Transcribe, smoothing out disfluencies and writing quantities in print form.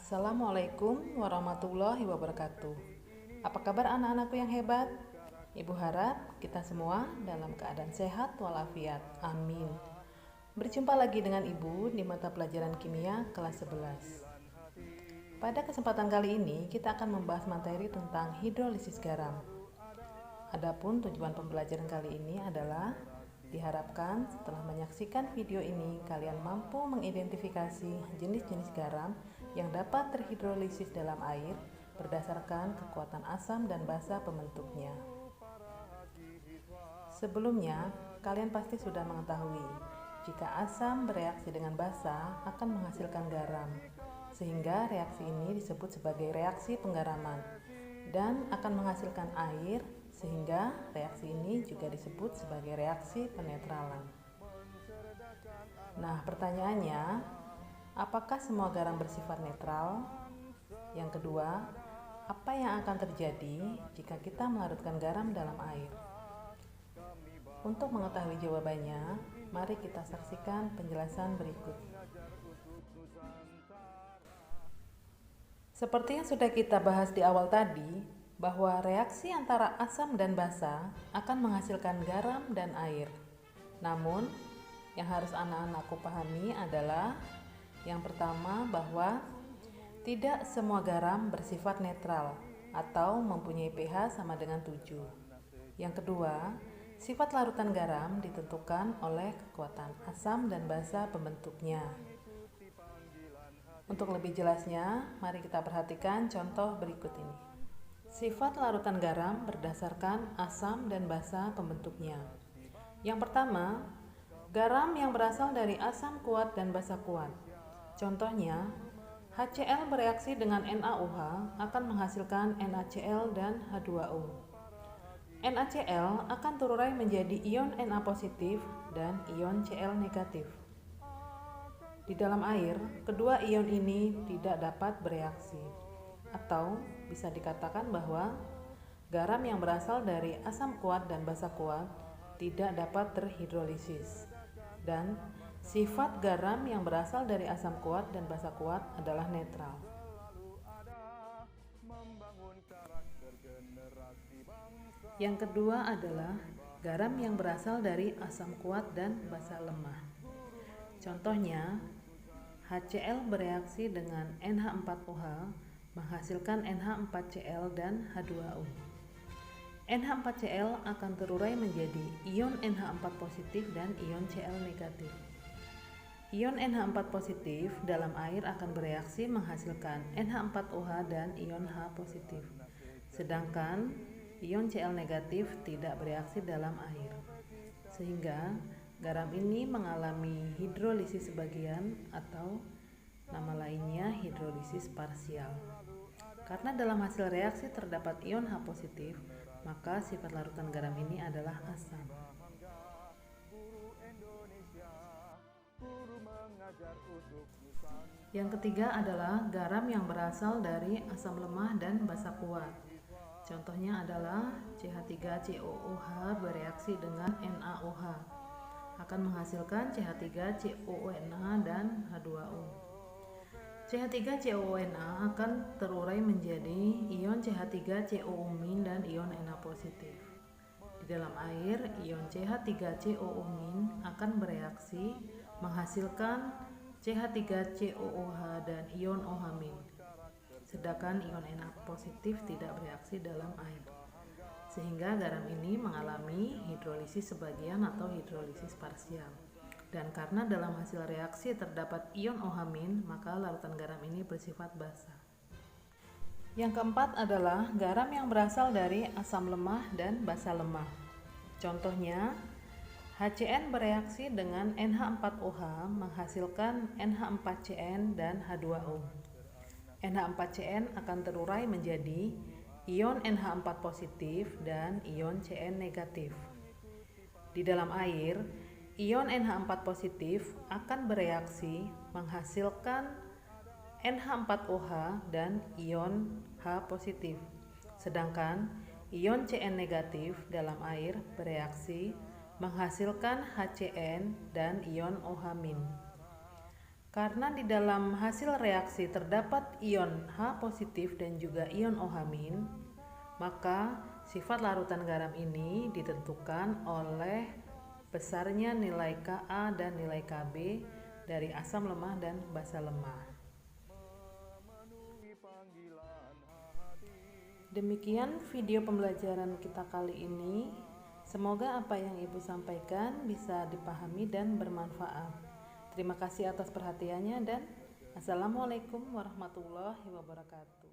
Assalamualaikum warahmatullahi wabarakatuh. Apa kabar anak-anakku yang hebat? Ibu harap kita semua dalam keadaan sehat walafiat. Amin. Berjumpa lagi dengan Ibu di mata pelajaran kimia kelas 11. Pada kesempatan kali ini kita akan membahas materi tentang hidrolisis garam. Adapun tujuan pembelajaran kali ini adalah diharapkan setelah menyaksikan video ini kalian mampu mengidentifikasi jenis-jenis garam yang dapat terhidrolisis dalam air berdasarkan kekuatan asam dan basa pembentuknya. Sebelumnya, kalian pasti sudah mengetahui jika asam bereaksi dengan basa akan menghasilkan garam, sehingga reaksi ini disebut sebagai reaksi penggaraman dan akan menghasilkan air, sehingga reaksi ini juga disebut sebagai reaksi penetralan. Nah, pertanyaannya, apakah semua garam bersifat netral? Yang kedua, apa yang akan terjadi jika kita melarutkan garam dalam air? Untuk mengetahui jawabannya, mari kita saksikan penjelasan berikut. Seperti yang sudah kita bahas di awal tadi, bahwa reaksi antara asam dan basa akan menghasilkan garam dan air. Namun, yang harus anak-anakku pahami adalah yang pertama, bahwa tidak semua garam bersifat netral atau mempunyai pH sama dengan 7. Yang kedua, sifat larutan garam ditentukan oleh kekuatan asam dan basa pembentuknya. Untuk lebih jelasnya, mari kita perhatikan contoh berikut ini. Sifat larutan garam berdasarkan asam dan basa pembentuknya. Yang pertama, garam yang berasal dari asam kuat dan basa kuat. Contohnya, HCl bereaksi dengan NaOH akan menghasilkan NaCl dan H2O. NaCl akan terurai menjadi ion Na positif dan ion Cl negatif. Di dalam air, kedua ion ini tidak dapat bereaksi, atau bisa dikatakan bahwa garam yang berasal dari asam kuat dan basa kuat tidak dapat terhidrolisis, dan sifat garam yang berasal dari asam kuat dan basa kuat adalah netral. Yang kedua adalah garam yang berasal dari asam kuat dan basa lemah. Contohnya, HCl bereaksi dengan NH4OH menghasilkan NH4Cl dan H2O. NH4Cl akan terurai menjadi ion NH4 positif dan ion Cl negatif. Ion NH4 positif dalam air akan bereaksi menghasilkan NH4OH dan ion H positif. Sedangkan ion Cl negatif tidak bereaksi dalam air. Sehingga garam ini mengalami hidrolisis sebagian atau nama lainnya hidrolisis parsial. Karena dalam hasil reaksi terdapat ion H positif, maka sifat larutan garam ini adalah asam. Yang ketiga adalah garam yang berasal dari asam lemah dan basa kuat. Contohnya adalah CH3COOH bereaksi dengan NaOH akan menghasilkan CH3COONA dan H2O. CH3COONA akan terurai menjadi ion CH3CO- dan ion Na positif. Di dalam air, ion CH3CO- akan bereaksi menghasilkan CH3COOH dan ion OH-. Sedangkan ion Na positif tidak bereaksi dalam air. Sehingga garam ini mengalami hidrolisis sebagian atau hidrolisis parsial. Dan karena dalam hasil reaksi terdapat ion OH-, maka larutan garam ini bersifat basa. Yang keempat adalah garam yang berasal dari asam lemah dan basa lemah. Contohnya, HCN bereaksi dengan NH4OH menghasilkan NH4CN dan H2O. NH4CN akan terurai menjadi ion NH4 positif dan ion Cn negatif. Di dalam air, ion NH4 positif akan bereaksi menghasilkan NH4OH dan ion H positif. Sedangkan ion Cn negatif dalam air bereaksi menghasilkan HCN dan ion OH-. Karena di dalam hasil reaksi terdapat ion H positif dan juga ion OH-, maka sifat larutan garam ini ditentukan oleh besarnya nilai Ka dan nilai Kb dari asam lemah dan basa lemah. Demikian video pembelajaran kita kali ini. Semoga apa yang Ibu sampaikan bisa dipahami dan bermanfaat. Terima kasih atas perhatiannya dan Assalamualaikum warahmatullahi wabarakatuh.